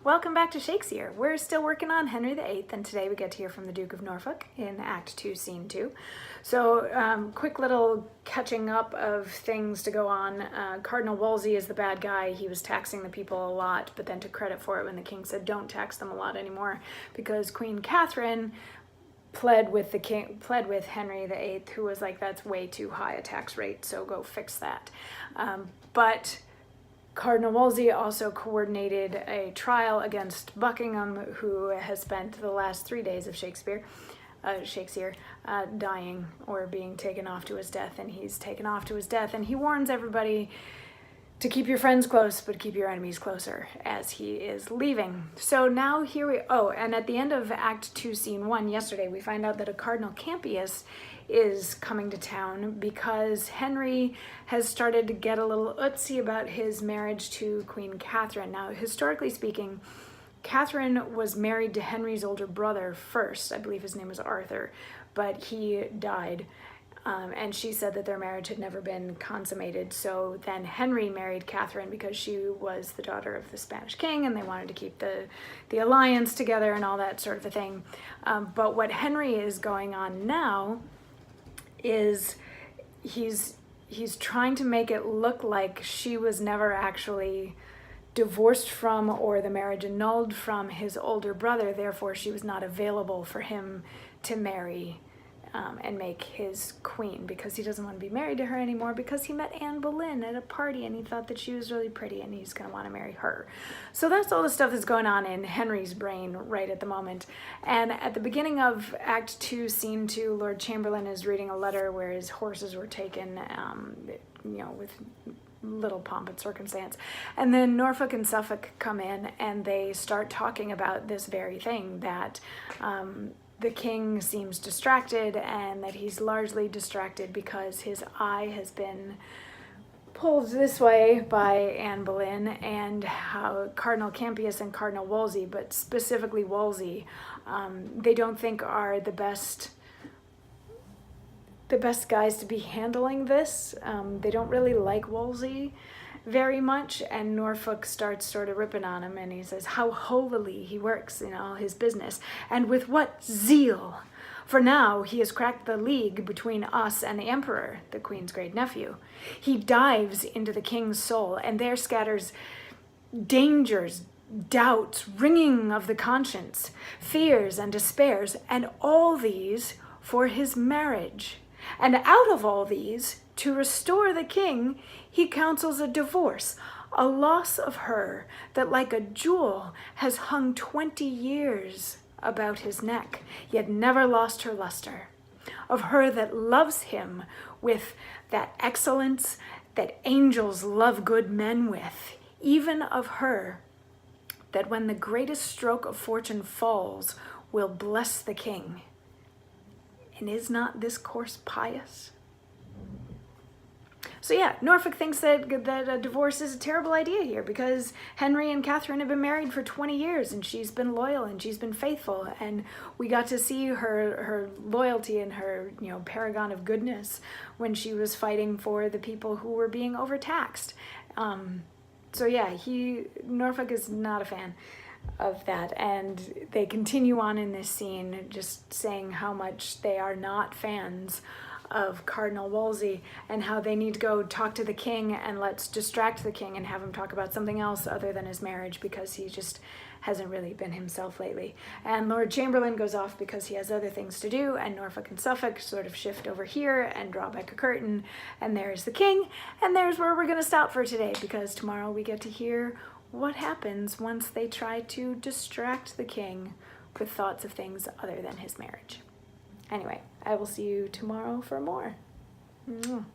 Welcome back to Shakesyear. We're still working on Henry VIII, and today we get to hear from the Duke of Norfolk in Act 2, Scene 2. So, quick little catching up of things to go on. Cardinal Wolsey is the bad guy. He was taxing the people a lot, but then took credit for it when the king said don't tax them a lot anymore, because Queen Catherine pled with Henry VIII, who was like, that's way too high a tax rate, so go fix that. But Cardinal Wolsey also coordinated a trial against Buckingham, who has spent the last 3 days of Shakesyear dying or being taken off to his death, and he's taken off to his death, and he warns everybody to keep your friends close, but keep your enemies closer, as he is leaving. So now and at the end of Act 2, Scene 1, yesterday, we find out that a Cardinal Campus is coming to town because Henry has started to get a little utsy about his marriage to Queen Catherine. Now, historically speaking, Catherine was married to Henry's older brother first. I believe his name was Arthur, but he died. And she said that their marriage had never been consummated. So then Henry married Catherine because she was the daughter of the Spanish king, and they wanted to keep the alliance together and all that sort of a thing. But what Henry is going on now is he's trying to make it look like she was never actually divorced from or the marriage annulled from his older brother. Therefore, she was not available for him to marry and make his queen, because he doesn't want to be married to her anymore, because he met Anne Boleyn at a party and he thought that she was really pretty and he's going to want to marry her. So that's all the stuff that's going on in Henry's brain right at the moment. And at the beginning of Act 2, Scene 2, Lord Chamberlain is reading a letter where his horses were taken, with little pomp and circumstance. And then Norfolk and Suffolk come in and they start talking about this very thing, that the king seems distracted, and that he's largely distracted because his eye has been pulled this way by Anne Boleyn, and how Cardinal Campus and Cardinal Wolsey, but specifically Wolsey, they don't think are the best guys to be handling this. They don't really like Wolsey very much, and Norfolk starts sort of ripping on him, and he says how holily he works in all his business, and with what zeal. For now he has cracked the league between us and the emperor, the queen's great nephew. He dives into the king's soul, and there scatters dangers, doubts, wringing of the conscience, fears and despairs, and all these for his marriage. And out of all these, to restore the king, he counsels a divorce, a loss of her that like a jewel has hung 20 years about his neck, yet never lost her luster. Of her that loves him with that excellence that angels love good men with, even of her that when the greatest stroke of fortune falls will bless the king. And is not this course pious? So yeah, Norfolk thinks that a divorce is a terrible idea here, because Henry and Catherine have been married for 20 years and she's been loyal and she's been faithful, and we got to see her loyalty and her paragon of goodness when she was fighting for the people who were being overtaxed. So yeah, Norfolk is not a fan of that, and they continue on in this scene just saying how much they are not fans of Cardinal Wolsey, and how they need to go talk to the king, and let's distract the king and have him talk about something else other than his marriage, because he just hasn't really been himself lately. And Lord Chamberlain goes off because he has other things to do, and Norfolk and Suffolk sort of shift over here and draw back a curtain, and there's the king, and there's where we're gonna stop for today, because tomorrow we get to hear what happens once they try to distract the king with thoughts of things other than his marriage. Anyway, I will see you tomorrow for more. Mwah.